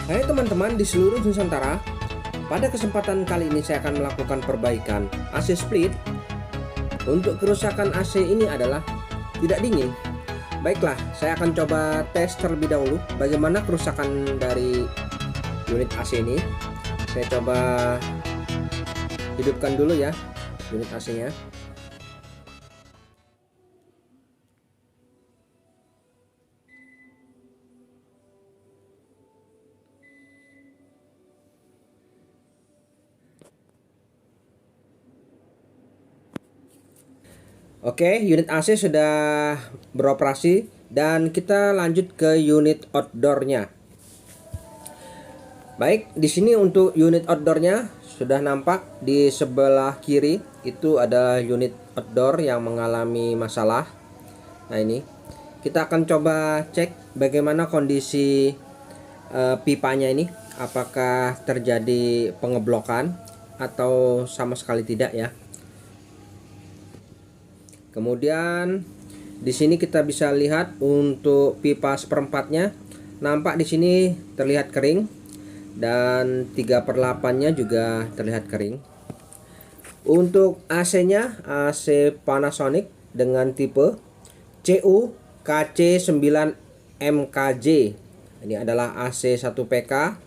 Hai teman-teman di seluruh Nusantara, pada kesempatan kali ini saya akan melakukan perbaikan AC split. Untuk kerusakan AC ini adalah tidak dingin. Baiklah, saya akan coba tes terlebih dahulu bagaimana kerusakan dari unit AC ini. Saya coba hidupkan dulu ya unit AC-nya. Oke, unit AC sudah beroperasi dan kita lanjut ke unit outdoornya. Baik, di sini untuk unit outdoornya sudah nampak di sebelah kiri itu ada unit outdoor yang mengalami masalah. Nah ini kita akan coba cek bagaimana kondisi pipanya ini, apakah terjadi pengeblokan atau sama sekali tidak ya. Kemudian di sini kita bisa lihat untuk pipa seperempatnya nampak di sini terlihat kering dan 3/8-nya juga terlihat kering. Untuk AC-nya AC Panasonic dengan tipe CU KC9MKJ. Ini adalah AC 1PK.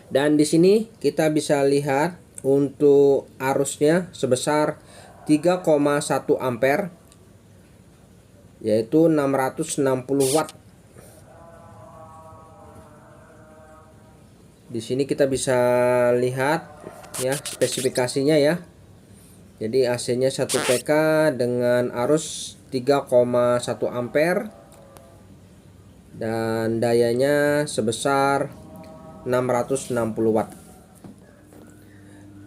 Dan di sini kita bisa lihat untuk arusnya sebesar 3,1 ampere yaitu 660 watt. Di sini kita bisa lihat ya spesifikasinya ya. Jadi AC-nya 1PK dengan arus 3,1 ampere dan dayanya sebesar 660 watt.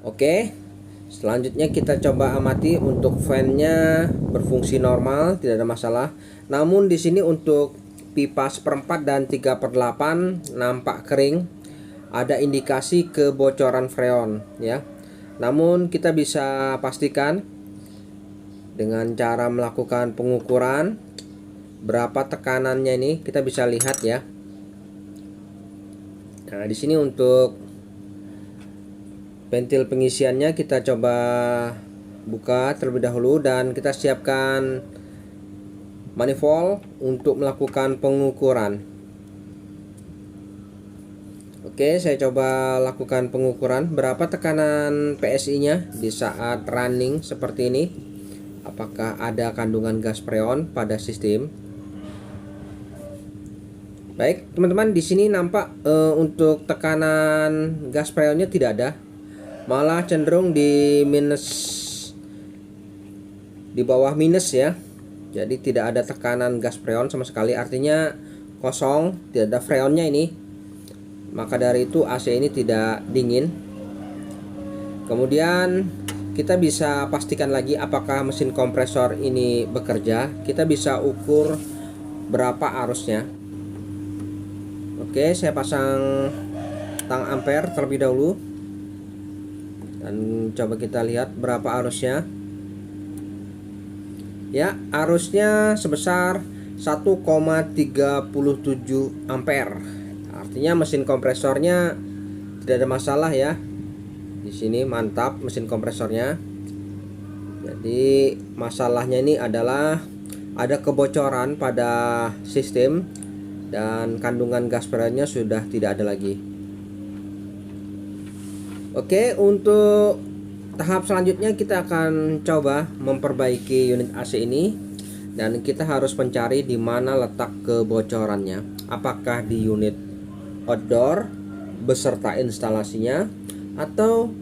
Oke, selanjutnya kita coba amati untuk fan-nya berfungsi normal, tidak ada masalah. Namun di sini untuk pipa seperempat dan 3/8 nampak kering, ada indikasi kebocoran freon ya. Namun kita bisa pastikan dengan cara melakukan pengukuran berapa tekanannya ini kita bisa lihat ya. Nah, di sini untuk ventil pengisiannya kita coba buka terlebih dahulu dan kita siapkan manifold untuk melakukan pengukuran. Oke, saya coba lakukan pengukuran berapa tekanan PSI-nya di saat running seperti ini. Apakah ada kandungan gas freon pada sistem? Baik, teman-teman, di sini nampak untuk tekanan gas freonnya tidak ada. Malah cenderung di minus, di bawah minus ya. Jadi tidak ada tekanan gas freon sama sekali, artinya kosong, tidak ada freonnya ini. Maka dari itu AC ini tidak dingin. Kemudian kita bisa pastikan lagi apakah mesin kompresor ini bekerja. Kita bisa ukur berapa arusnya. Oke, saya pasang tang ampere terlebih dahulu dan coba kita lihat berapa arusnya. Ya, arusnya sebesar 1,37 ampere. Artinya mesin kompresornya tidak ada masalah ya. Di sini mantap mesin kompresornya. Jadi masalahnya ini adalah ada kebocoran pada sistem dan kandungan gas freonnya sudah tidak ada lagi. Oke, untuk tahap selanjutnya kita akan coba memperbaiki unit AC ini dan kita harus mencari di mana letak kebocorannya. Apakah di unit outdoor beserta instalasinya atau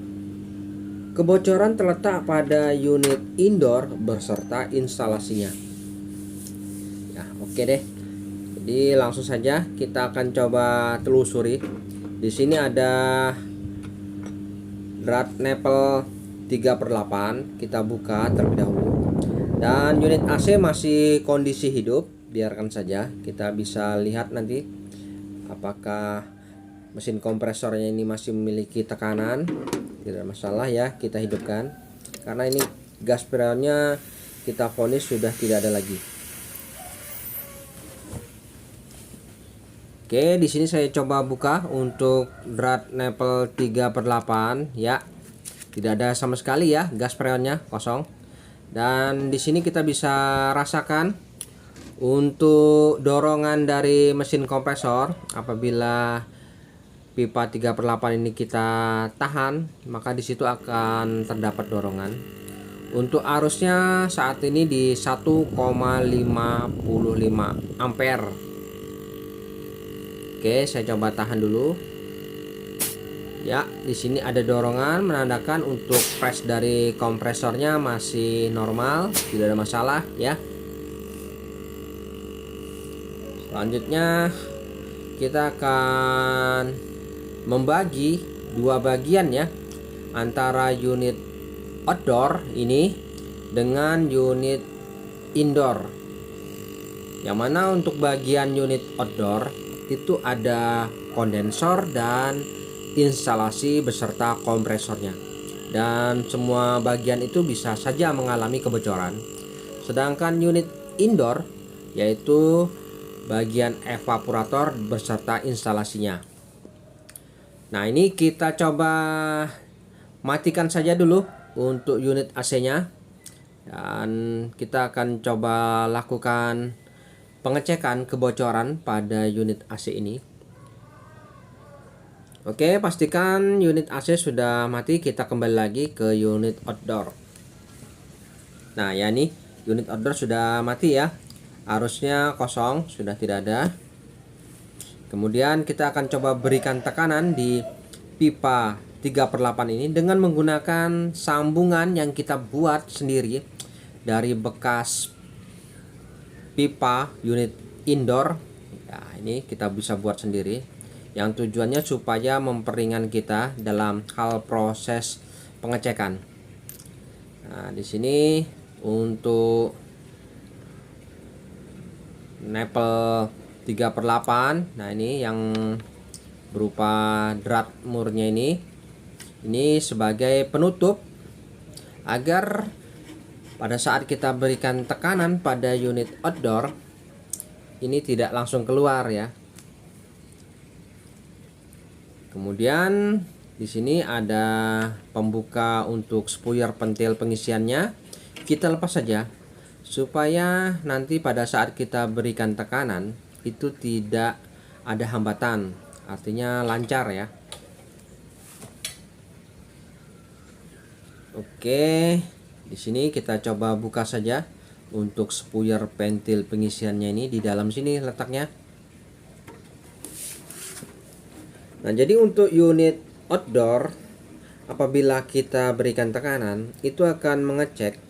kebocoran terletak pada unit indoor beserta instalasinya. Ya, oke deh. Jadi langsung saja kita akan coba telusuri. Di sini ada drat nipple 3/8, kita buka terlebih dahulu. Dan unit AC masih kondisi hidup, biarkan saja. Kita bisa lihat nanti apakah mesin kompresornya ini masih memiliki tekanan. Tidak masalah ya, kita hidupkan. Karena ini gas freonnya kita vonis sudah tidak ada lagi. Oke, di sini saya coba buka untuk drat nipple 3/8 ya. Tidak ada sama sekali ya, gas freonnya kosong. Dan di sini kita bisa rasakan untuk dorongan dari mesin kompresor. Apabila pipa 3/8 ini kita tahan, maka di situ akan terdapat dorongan. Untuk arusnya saat ini di 1,55 ampere. Oke, saya coba tahan dulu. Ya, di sini ada dorongan menandakan untuk press dari kompresornya masih normal, tidak ada masalah ya. Selanjutnya kita akan membagi dua bagian ya, antara unit outdoor ini dengan unit indoor. Yang mana untuk bagian unit outdoor itu ada kondensor dan instalasi beserta kompresornya, dan semua bagian itu bisa saja mengalami kebocoran. Sedangkan unit indoor yaitu bagian evaporator beserta instalasinya. Nah, ini kita coba matikan saja dulu untuk unit AC-nya, dan kita akan coba lakukan pengecekan kebocoran pada unit AC ini. Oke, pastikan unit AC sudah mati. Kita kembali lagi ke unit outdoor. Nah ya, nih unit outdoor sudah mati ya, arusnya kosong, sudah tidak ada. Kemudian kita akan coba berikan tekanan di pipa 3/8 ini dengan menggunakan sambungan yang kita buat sendiri dari bekas pipa unit indoor ya. Ini kita bisa buat sendiri, yang tujuannya supaya memperingan kita dalam hal proses pengecekan. Nah, di sini untuk nipple 3/8, nah ini yang berupa drat murnya ini sebagai penutup agar pada saat kita berikan tekanan pada unit outdoor ini tidak langsung keluar ya. Kemudian di sini ada pembuka untuk spuyer pentil pengisiannya. Kita lepas saja supaya nanti pada saat kita berikan tekanan itu tidak ada hambatan, artinya lancar ya. Oke. Di sini kita coba buka saja untuk spuyer pentil pengisiannya ini, di dalam sini letaknya. Nah, jadi untuk unit outdoor apabila kita berikan tekanan itu akan mengecek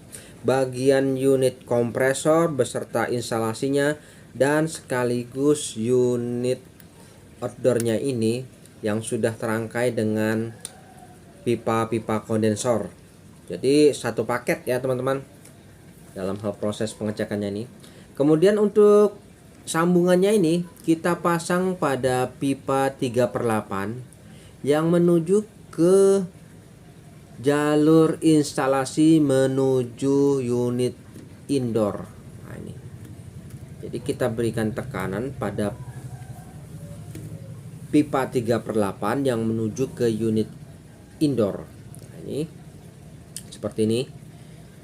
bagian unit kompresor beserta instalasinya, dan sekaligus unit outdoornya ini yang sudah terangkai dengan pipa-pipa kondensor. Jadi satu paket ya teman-teman dalam hal proses pengecekannya ini. Kemudian untuk sambungannya ini kita pasang pada pipa 3/8 yang menuju ke jalur instalasi menuju unit indoor. Nah, ini. Jadi kita berikan tekanan pada pipa 3/8 yang menuju ke unit indoor. Nah, ini seperti ini.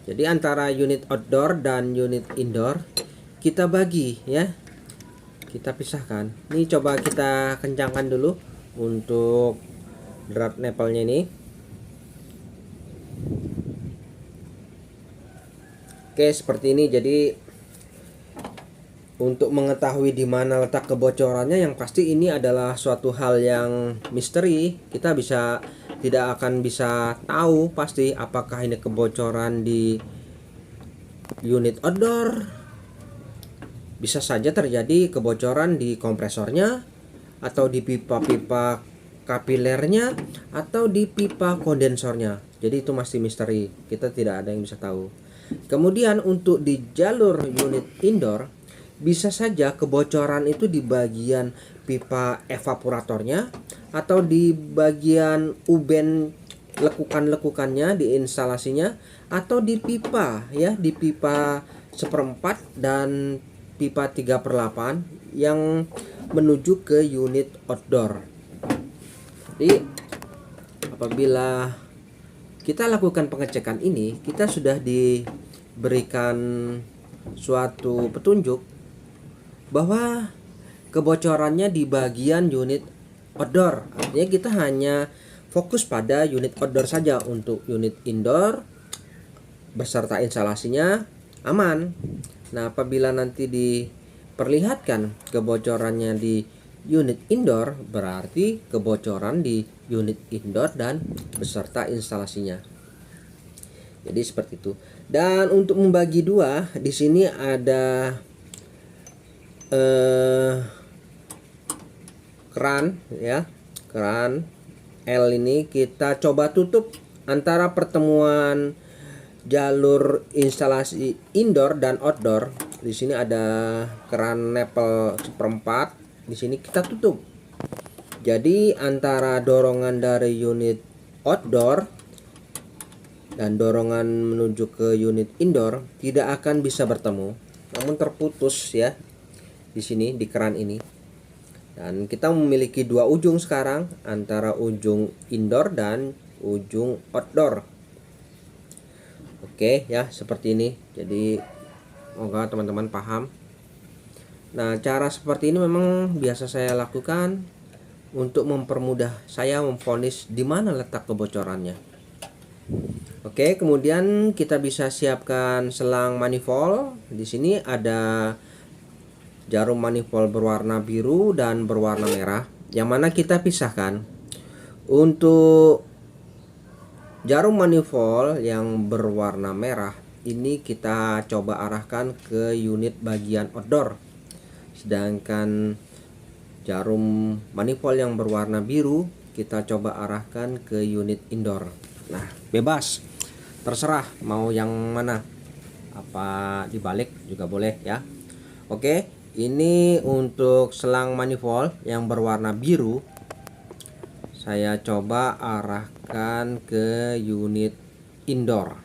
Jadi antara unit outdoor dan unit indoor kita bagi ya, kita pisahkan. Ini coba kita kencangkan dulu untuk drat nipple-nya ini. Oke, seperti ini. Jadi untuk mengetahui di mana letak kebocorannya, yang pasti ini adalah suatu hal yang misteri. Kita tidak akan bisa tahu pasti apakah ini kebocoran di unit outdoor. Bisa saja terjadi kebocoran di kompresornya, atau di pipa-pipa kapilernya, atau di pipa kondensornya. Jadi itu masih misteri, kita tidak ada yang bisa tahu. Kemudian untuk di jalur unit indoor, bisa saja kebocoran itu di bagian pipa evaporatornya, atau di bagian uben lekukan-lekukannya di instalasinya, atau di pipa ya, di pipa 1/4 dan pipa 3/8 yang menuju ke unit outdoor. Jadi apabila kita lakukan pengecekan ini, kita sudah diberikan suatu petunjuk bahwa kebocorannya di bagian unit outdoor. Artinya kita hanya fokus pada unit outdoor saja. Untuk unit indoor beserta instalasinya aman. Nah, apabila nanti diperlihatkan kebocorannya di unit indoor, berarti kebocoran di unit indoor dan beserta instalasinya. Jadi seperti itu. Dan untuk membagi dua, di sini ada keran ya. Keran L ini kita coba tutup antara pertemuan jalur instalasi indoor dan outdoor. Di sini ada keran nepel 1/4. Di sini kita tutup. Jadi antara dorongan dari unit outdoor dan dorongan menuju ke unit indoor tidak akan bisa bertemu, namun terputus ya di sini di keran ini. Dan kita memiliki dua ujung sekarang, antara ujung indoor dan ujung outdoor. Oke ya, seperti ini. Jadi semoga teman-teman paham. Nah, cara seperti ini memang biasa saya lakukan untuk mempermudah saya memvonis di mana letak kebocorannya. Oke, kemudian kita bisa siapkan selang manifold. Di sini ada jarum manifold berwarna biru dan berwarna merah, yang mana kita pisahkan. Untuk jarum manifold yang berwarna merah ini kita coba arahkan ke unit bagian outdoor, sedangkan jarum manifold yang berwarna biru kita coba arahkan ke unit indoor. Nah, bebas, terserah mau yang mana, apa dibalik juga boleh ya. Oke, ini untuk selang manifold yang berwarna biru, saya coba arahkan ke unit indoor.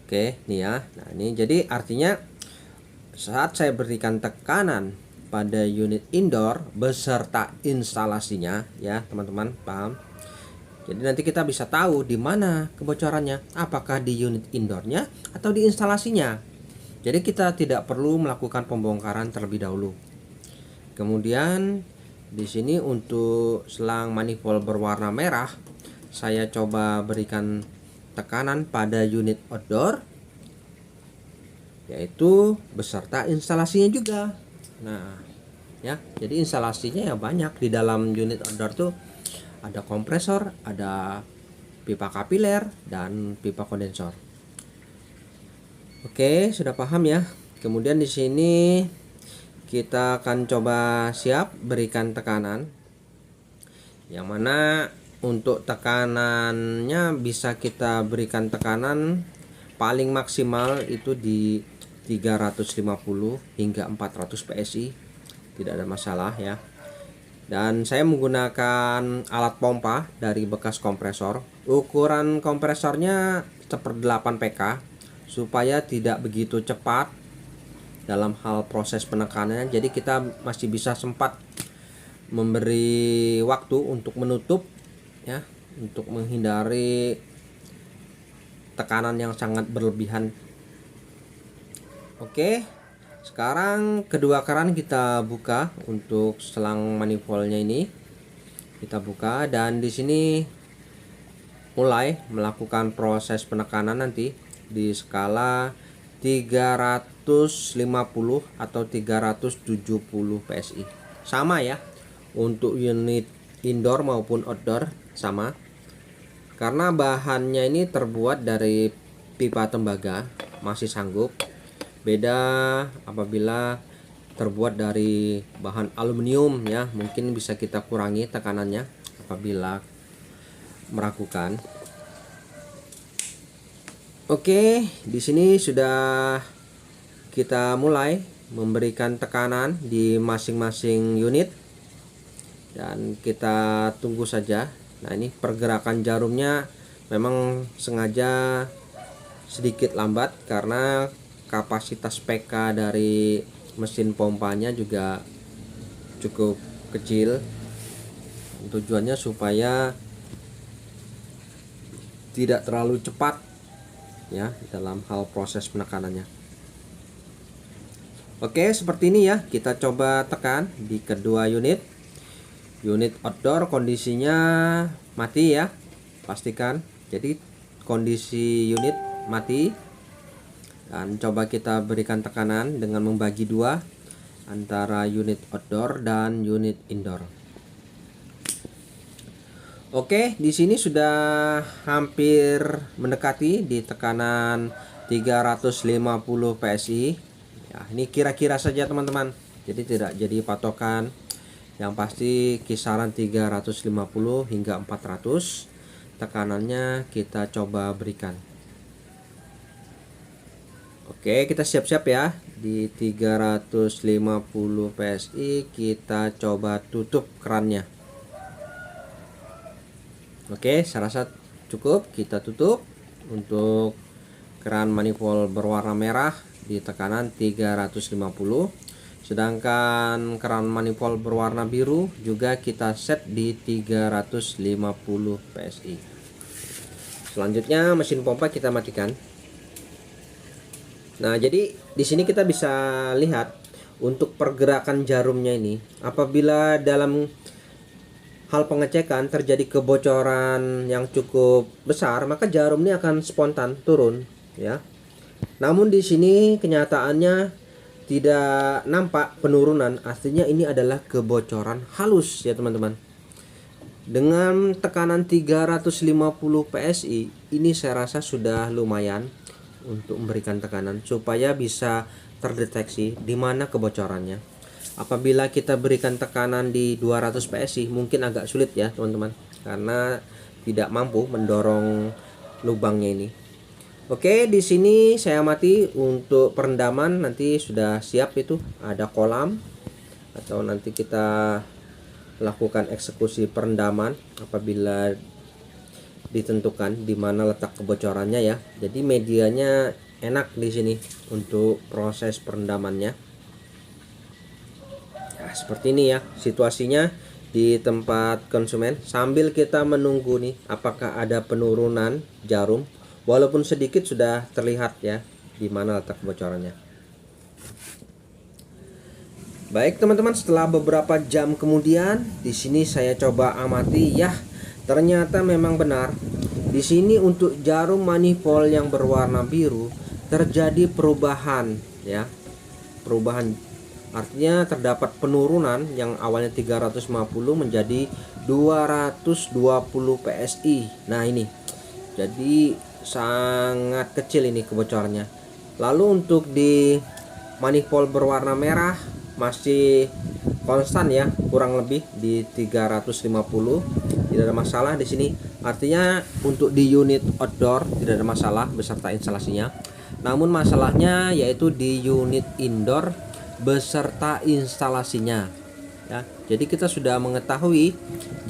Oke, nih ya. Nah, ini jadi artinya saat saya berikan tekanan pada unit indoor beserta instalasinya ya, teman-teman paham? Jadi nanti kita bisa tahu di mana kebocorannya, apakah di unit indoornya atau di instalasinya. Jadi kita tidak perlu melakukan pembongkaran terlebih dahulu. Kemudian di sini untuk selang manifold berwarna merah, saya coba berikan tekanan pada unit outdoor, yaitu beserta instalasinya juga. Nah, ya, jadi instalasinya ya banyak. Di dalam unit outdoor tuh ada kompresor, ada pipa kapiler, dan pipa kondensor. Oke, sudah paham ya. Kemudian di sini kita akan coba siap berikan tekanan, yang mana untuk tekanannya bisa kita berikan tekanan paling maksimal itu di 350 hingga 400 PSI, tidak ada masalah ya. Dan saya menggunakan alat pompa dari bekas kompresor. Ukuran kompresornya 1/8 PK supaya tidak begitu cepat dalam hal proses penekanannya. Jadi kita masih bisa sempat memberi waktu untuk menutup ya, untuk menghindari tekanan yang sangat berlebihan. Oke, sekarang kedua keran kita buka. Untuk selang manifoldnya ini kita buka, dan di sini mulai melakukan proses penekanan nanti di skala 350 atau 370 PSI. Sama ya untuk unit indoor maupun outdoor, sama. Karena bahannya ini terbuat dari pipa tembaga, masih sanggup. Beda apabila terbuat dari bahan aluminium ya, mungkin bisa kita kurangi tekanannya apabila meragukan. Oke, di sini sudah kita mulai memberikan tekanan di masing-masing unit, dan kita tunggu saja. Nah, ini pergerakan jarumnya memang sengaja sedikit lambat karena kapasitas PK dari mesin pompanya juga cukup kecil. Tujuannya supaya tidak terlalu cepat ya dalam hal proses penekanannya. Oke, seperti ini ya. Kita coba tekan di kedua unit. Unit outdoor kondisinya mati ya. Pastikan. Jadi kondisi unit mati. Dan coba kita berikan tekanan dengan membagi dua antara unit outdoor dan unit indoor. Oke, di sini sudah hampir mendekati di tekanan 350 PSI. Ya, ini kira-kira saja teman-teman. Jadi tidak jadi patokan. Yang pasti kisaran 350 hingga 400. Tekanannya kita coba berikan. Oke, kita siap-siap ya. Di 350 PSI kita coba tutup kerannya. Oke, saya rasa cukup. Kita tutup untuk keran manifold berwarna merah di tekanan 350. Sedangkan keran manifold berwarna biru juga kita set di 350 PSI. Selanjutnya mesin pompa kita matikan. Nah, jadi di sini kita bisa lihat untuk pergerakan jarumnya ini. Apabila dalam hal pengecekan terjadi kebocoran yang cukup besar, maka jarum ini akan spontan turun ya. Namun di sini kenyataannya tidak nampak penurunan, artinya ini adalah kebocoran halus ya teman-teman. Dengan tekanan 350 PSI ini saya rasa sudah lumayan untuk memberikan tekanan supaya bisa terdeteksi di mana kebocorannya. Apabila kita berikan tekanan di 200 PSI mungkin agak sulit ya teman-teman, karena tidak mampu mendorong lubangnya ini. Oke, di sini saya mati untuk perendaman. Nanti sudah siap, itu ada kolam, atau nanti kita lakukan eksekusi perendaman apabila ditentukan di mana letak kebocorannya ya. Jadi medianya enak di sini untuk proses perendamannya. Nah, seperti ini ya situasinya di tempat konsumen, sambil kita menunggu nih apakah ada penurunan jarum. Walaupun sedikit sudah terlihat ya di mana letak kebocorannya. Baik teman-teman, setelah beberapa jam kemudian di sini saya coba amati ya, ternyata memang benar. Di sini untuk jarum manifold yang berwarna biru terjadi perubahan ya. Perubahan artinya terdapat penurunan yang awalnya 350 menjadi 220 PSI. Nah, ini jadi sangat kecil ini kebocorannya. Lalu untuk di manifold berwarna merah masih konstan ya, kurang lebih di 350. Tidak ada masalah di sini. Artinya untuk di unit outdoor tidak ada masalah beserta instalasinya. Namun masalahnya yaitu di unit indoor beserta instalasinya ya. Jadi kita sudah mengetahui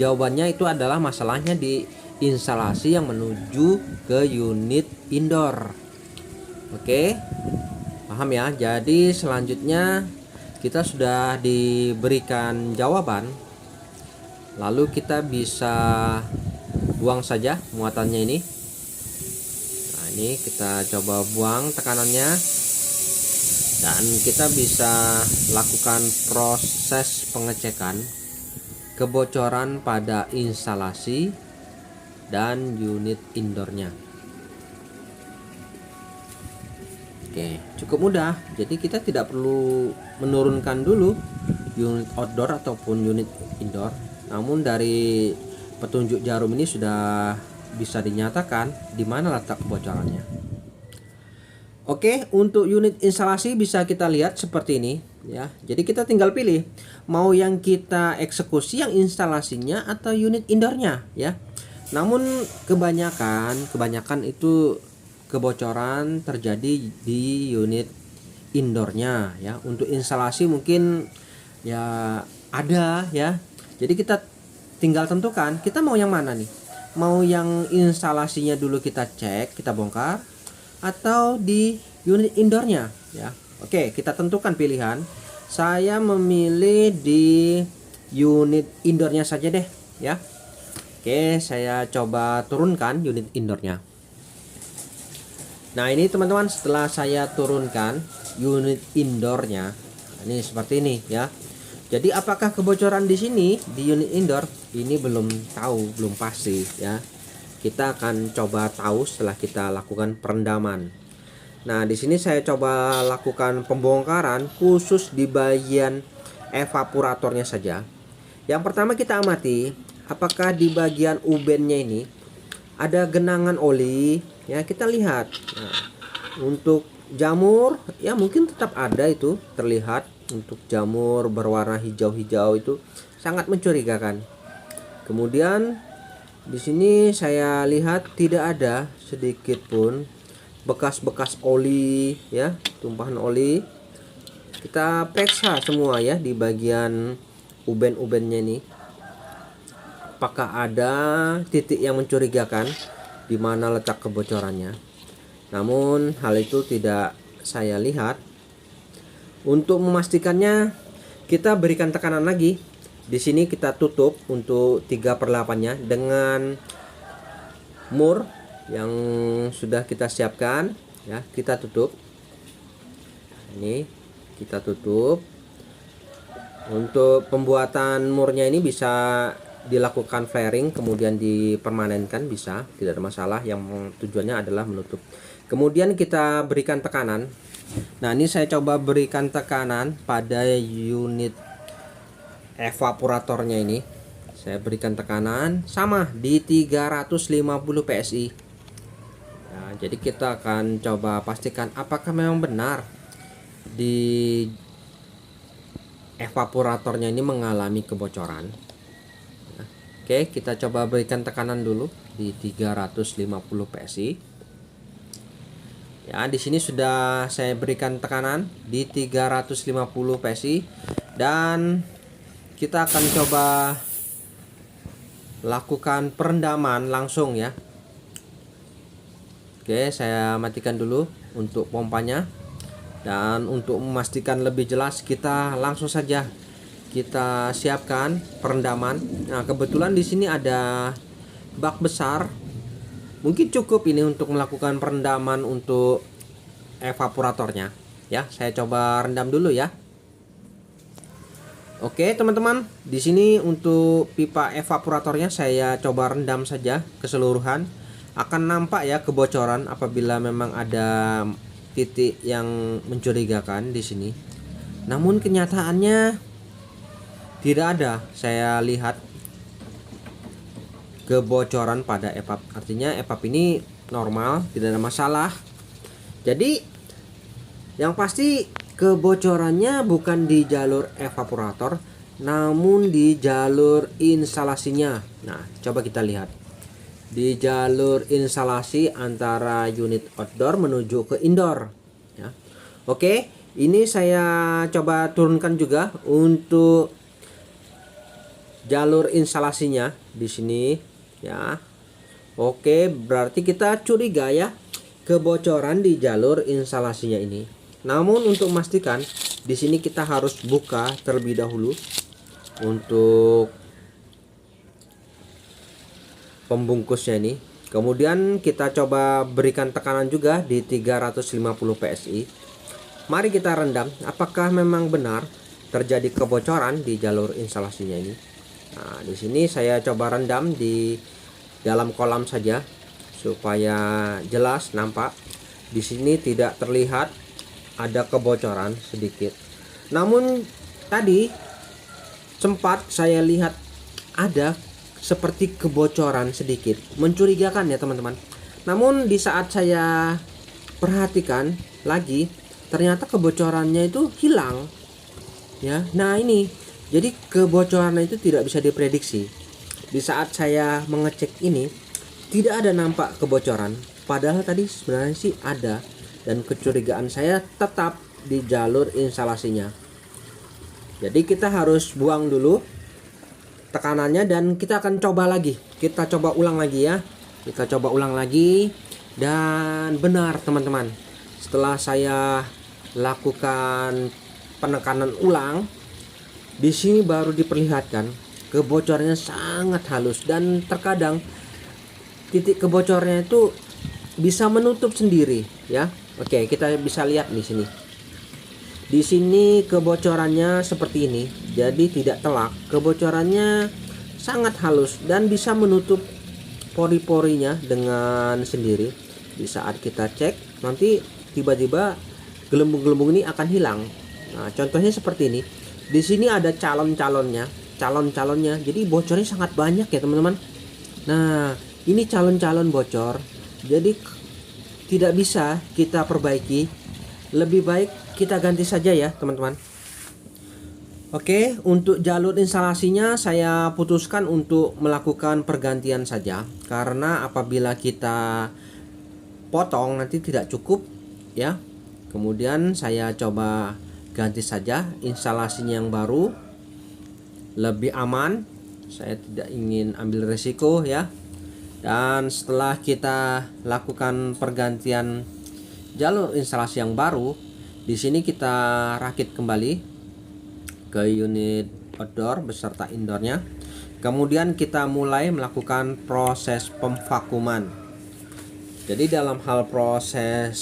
jawabannya, itu adalah masalahnya di instalasi yang menuju ke unit indoor. Oke, paham ya. Jadi selanjutnya kita sudah diberikan jawaban, lalu kita bisa buang saja muatannya ini. Nah, ini kita coba buang tekanannya. Dan kita bisa lakukan proses pengecekan kebocoran pada instalasi dan unit indoornya. Oke, cukup mudah. Jadi kita tidak perlu menurunkan dulu unit outdoor ataupun unit indoor. Namun dari petunjuk jarum ini sudah bisa dinyatakan di mana letak kebocorannya. Oke, untuk unit instalasi bisa kita lihat seperti ini ya. Jadi kita tinggal pilih mau yang kita eksekusi yang instalasinya atau unit indoornya ya. Namun kebanyakan itu kebocoran terjadi di unit indoornya ya. Untuk instalasi mungkin ya ada ya. Jadi kita tinggal tentukan kita mau yang mana nih. Mau yang instalasinya dulu kita cek, kita bongkar, atau di unit indoornya ya. Oke, kita tentukan pilihan. Saya memilih di unit indoornya saja deh ya. Oke, saya coba turunkan unit indoornya. Nah, ini teman-teman, setelah saya turunkan unit indoornya, ini seperti ini ya. Jadi apakah kebocoran di sini di unit indoor ini belum tahu, belum pasti ya. Kita akan coba tahu setelah kita lakukan perendaman. Nah, di sini saya coba lakukan pembongkaran khusus di bagian evaporatornya saja. Yang pertama kita amati apakah di bagian ubennya ini ada genangan oli ya, kita lihat. Nah, untuk jamur ya mungkin tetap ada, itu terlihat. Untuk jamur berwarna hijau-hijau itu sangat mencurigakan. Kemudian di sini saya lihat tidak ada sedikit pun bekas-bekas oli ya, tumpahan oli. Kita periksa semua ya di bagian uben-ubennya ini. Apakah ada titik yang mencurigakan di mana letak kebocorannya? Namun hal itu tidak saya lihat. Untuk memastikannya kita berikan tekanan lagi. Di sini kita tutup untuk 3/8-nya dengan mur yang sudah kita siapkan ya, kita tutup. Ini kita tutup. Untuk pembuatan murnya ini bisa dilakukan flaring kemudian dipermanenkan, bisa, tidak ada masalah. Yang tujuannya adalah menutup. Kemudian kita berikan tekanan. Nah, ini saya coba berikan tekanan pada unit evaporatornya ini. Saya berikan tekanan sama di 350 PSI. Nah, jadi kita akan coba pastikan apakah memang benar di evaporatornya ini mengalami kebocoran. Nah, oke, kita coba berikan tekanan dulu di 350 PSI. Ya, di sini sudah saya berikan tekanan di 350 PSI dan kita akan coba lakukan perendaman langsung ya. Oke, saya matikan dulu untuk pompanya. Dan untuk memastikan lebih jelas, kita langsung saja kita siapkan perendaman. Nah, kebetulan di sini ada bak besar. Mungkin cukup ini untuk melakukan perendaman untuk evaporatornya ya. Saya coba rendam dulu ya. Oke teman-teman, di sini untuk pipa evaporatornya saya coba rendam saja keseluruhan. Akan nampak ya kebocoran apabila memang ada titik yang mencurigakan di sini. Namun kenyataannya tidak ada. Saya lihat kebocoran pada evap, artinya evap ini normal, tidak ada masalah. Jadi yang pasti kebocorannya bukan di jalur evaporator, namun di jalur instalasinya. Nah, coba kita lihat di jalur instalasi antara unit outdoor menuju ke indoor ya. Oke, ini saya coba turunkan juga untuk jalur instalasinya di sini ya. Oke, berarti kita curiga ya kebocoran di jalur instalasinya ini. Namun untuk memastikan di sini kita harus buka terlebih dahulu untuk pembungkusnya ini. Kemudian kita coba berikan tekanan juga di 350 PSI. Mari kita rendam apakah memang benar terjadi kebocoran di jalur instalasinya ini. Nah, di sini saya coba rendam di dalam kolam saja supaya jelas nampak. Di sini tidak terlihat ada kebocoran sedikit. Namun tadi sempat saya lihat ada seperti kebocoran sedikit, mencurigakan ya teman-teman. Namun di saat saya perhatikan lagi, ternyata kebocorannya itu hilang ya. Nah, ini jadi kebocoran itu tidak bisa diprediksi. Di saat saya mengecek ini tidak ada nampak kebocoran, padahal tadi sebenarnya sih ada, dan kecurigaan saya tetap di jalur instalasinya. Jadi kita harus buang dulu tekanannya dan kita akan coba lagi. Kita coba ulang lagi ya. Kita coba ulang lagi dan benar teman-teman. Setelah saya lakukan penekanan ulang, di sini baru diperlihatkan kebocorannya sangat halus, dan terkadang titik kebocorannya itu bisa menutup sendiri ya. Oke, kita bisa lihat di sini. Di sini kebocorannya seperti ini, jadi tidak telak. Kebocorannya sangat halus dan bisa menutup pori-porinya dengan sendiri. Di saat kita cek, nanti tiba-tiba gelembung-gelembung ini akan hilang. Nah, contohnya seperti ini. Di sini ada calon-calonnya. Jadi bocornya sangat banyak ya teman-teman. Nah, ini calon-calon bocor. Jadi tidak bisa kita perbaiki. Lebih baik kita ganti saja ya teman-teman. Oke, untuk jalur instalasinya saya putuskan untuk melakukan pergantian saja, karena apabila kita potong nanti tidak cukup ya. Kemudian saya coba ganti saja instalasinya yang baru, lebih aman. Saya tidak ingin ambil resiko ya. Dan setelah kita lakukan pergantian jalur instalasi yang baru, di sini kita rakit kembali ke unit outdoor beserta indoornya. Kemudian kita mulai melakukan proses pemvakuman. Jadi dalam hal proses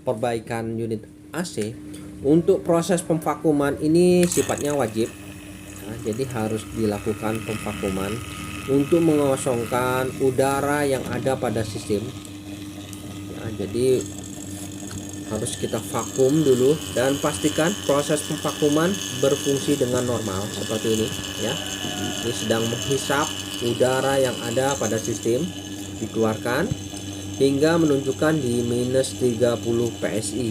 perbaikan unit AC, untuk proses pemvakuman ini sifatnya wajib. Nah, jadi harus dilakukan pemvakuman untuk mengosongkan udara yang ada pada sistem. Nah, jadi harus kita vakum dulu dan pastikan proses pemvakuman berfungsi dengan normal seperti ini ya. Ini sedang menghisap udara yang ada pada sistem, dikeluarkan hingga menunjukkan di minus 30 PSI.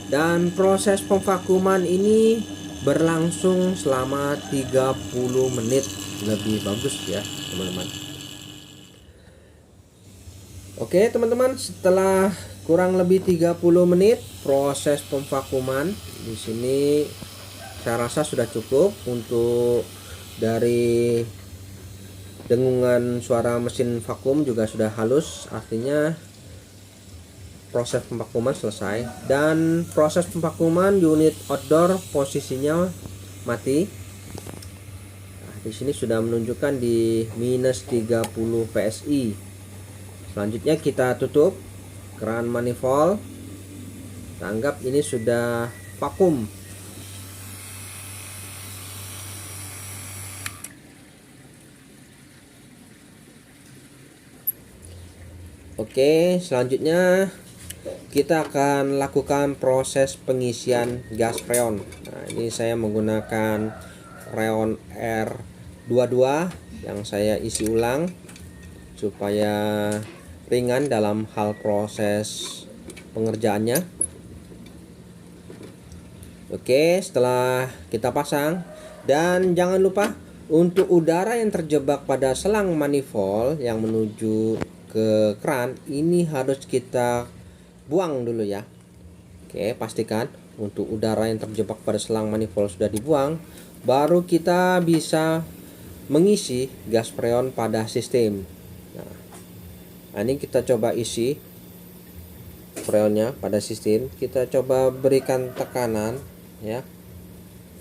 Dan proses pemvakuman ini berlangsung selama 30 menit, lebih bagus ya teman-teman. Oke teman-teman, setelah kurang lebih 30 menit proses pemvakuman, di sini saya rasa sudah cukup. Untuk dari dengungan suara mesin vakum juga sudah halus, artinya proses pemvakuman selesai. Dan proses pemvakuman unit outdoor posisinya mati. Nah, di sini sudah menunjukkan di minus 30 PSI. Selanjutnya kita tutup keran manifold. Kita anggap ini sudah vakum. Oke, selanjutnya kita akan lakukan proses pengisian gas freon. Nah, ini saya menggunakan freon R22 yang saya isi ulang supaya ringan dalam hal proses pengerjaannya. Oke, setelah kita pasang, dan jangan lupa untuk udara yang terjebak pada selang manifold yang menuju ke keran ini harus kita buang dulu ya. Oke, pastikan untuk udara yang terjebak pada selang manifold sudah dibuang, baru kita bisa mengisi gas freon pada sistem. Nah, ini kita coba isi freonnya pada sistem. Kita coba berikan tekanan ya,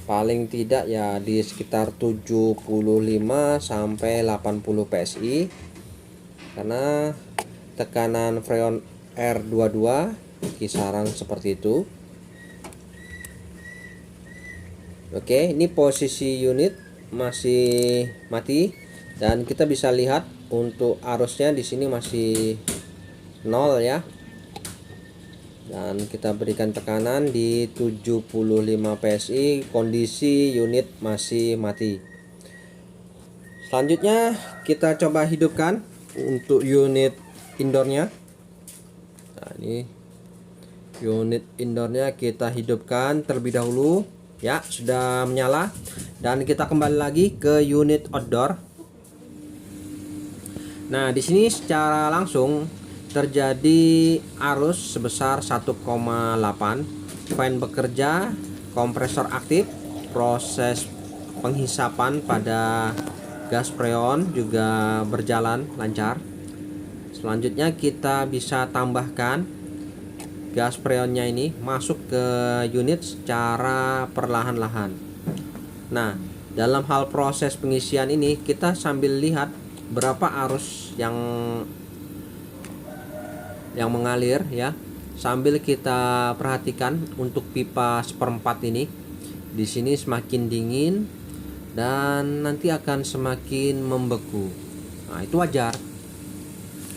paling tidak ya di sekitar 75 sampai 80 PSI, karena tekanan freon R22 kisaran seperti itu. Oke, ini posisi unit masih mati dan kita bisa lihat untuk arusnya di sini masih 0 ya. Dan kita berikan tekanan di 75 PSI, kondisi unit masih mati. Selanjutnya kita coba hidupkan untuk unit indoornya. Nah, ini unit indoornya kita hidupkan terlebih dahulu ya, sudah menyala. Dan kita kembali lagi ke unit outdoor. Nah, di sini secara langsung terjadi arus sebesar 1,8, fan bekerja, kompresor aktif, proses penghisapan pada gas freon juga berjalan lancar. Selanjutnya kita bisa tambahkan gas freonnya ini masuk ke unit secara perlahan-lahan. Nah, dalam hal proses pengisian ini kita sambil lihat berapa arus yang mengalir ya. Sambil kita perhatikan untuk pipa seperempat ini, di sini semakin dingin dan nanti akan semakin membeku. Nah, itu wajar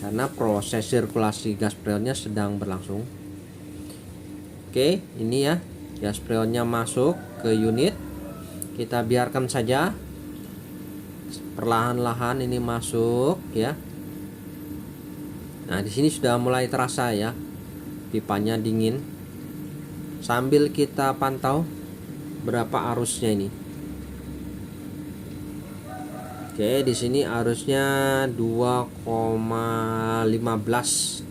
karena proses sirkulasi gas freonnya sedang berlangsung. Oke, ini ya gas freonnya masuk ke unit. Kita biarkan saja perlahan-lahan ini masuk ya. Nah, di sini sudah mulai terasa ya pipanya dingin. Sambil kita pantau berapa arusnya ini. Oke, di sini arusnya 2,15.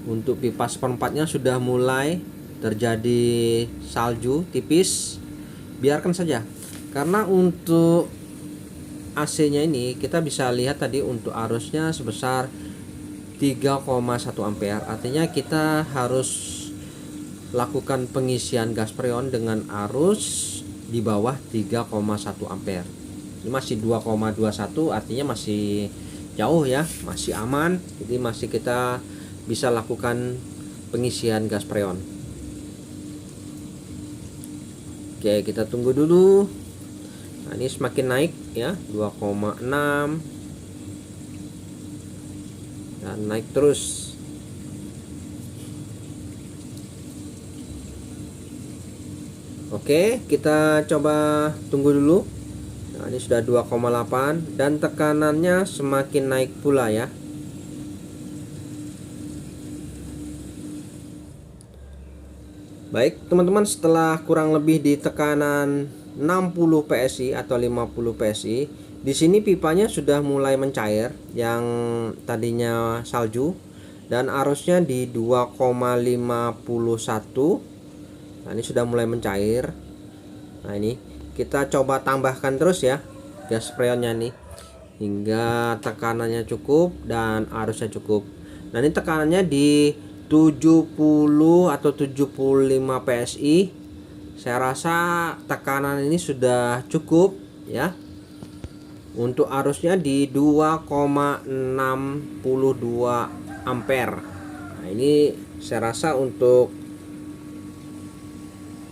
Untuk pipa seperempatnya sudah mulai terjadi salju tipis. Biarkan saja. Karena untuk AC-nya ini kita bisa lihat tadi untuk arusnya sebesar 3,1 ampere. Artinya kita harus lakukan pengisian gas freon dengan arus di bawah 3,1 ampere. Ini masih 2,21, artinya masih jauh ya, masih aman. Jadi masih kita bisa lakukan pengisian gas freon. Oke, kita tunggu dulu. Nah, ini semakin naik ya, 2,6 dan naik terus. Oke, kita coba tunggu dulu. Nah, ini sudah 2,8 dan tekanannya semakin naik pula ya. Baik teman-teman, setelah kurang lebih di tekanan 60 PSI atau 50 PSI, di sini pipanya sudah mulai mencair yang tadinya salju dan arusnya di 2,51. Nah, ini sudah mulai mencair. Nah, ini kita coba tambahkan terus ya gas freonnya nih hingga tekanannya cukup dan arusnya cukup. Nah, ini tekanannya di 70 atau 75 PSI. Saya rasa tekanan ini sudah cukup ya. Untuk arusnya di 2,62 ampere. Nah, ini saya rasa untuk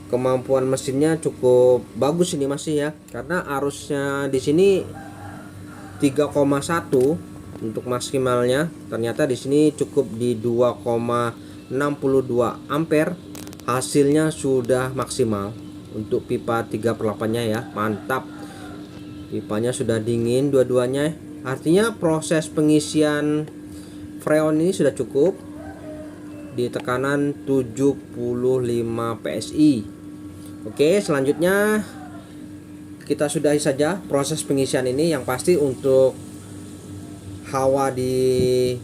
kemampuan mesinnya cukup bagus ini masih ya, karena arusnya di sini 3,1 untuk maksimalnya. Ternyata di sini cukup di 2,62 ampere. Hasilnya sudah maksimal untuk pipa 3/8-nya ya. Mantap. Pipanya sudah dingin dua-duanya. Artinya proses pengisian freon ini sudah cukup di tekanan 75 PSI. Oke, selanjutnya kita sudahi saja proses pengisian ini. Yang pasti untuk hawa di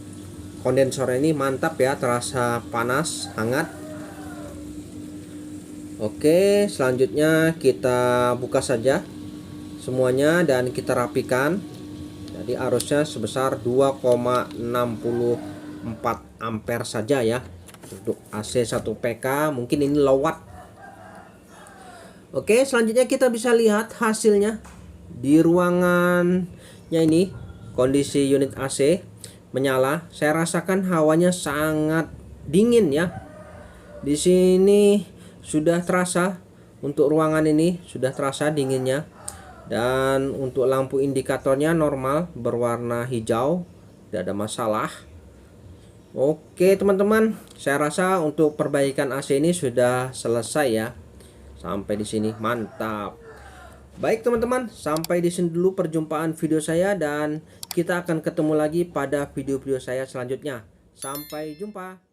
kondensor ini mantap ya, terasa panas, hangat. Oke, selanjutnya kita buka saja semuanya dan kita rapikan. Jadi arusnya sebesar 2,64 ampere saja ya. Untuk AC 1 PK mungkin ini low watt. Oke, selanjutnya kita bisa lihat hasilnya di ruangannya ini. Kondisi unit AC menyala. Saya rasakan hawanya sangat dingin ya. Di sini sudah terasa untuk ruangan ini sudah terasa dinginnya. Dan untuk lampu indikatornya normal berwarna hijau, tidak ada masalah. Oke teman-teman, saya rasa untuk perbaikan AC ini sudah selesai ya. Sampai di sini mantap. Baik teman-teman, sampai di sini dulu perjumpaan video saya dan kita akan ketemu lagi pada video-video saya selanjutnya. Sampai jumpa.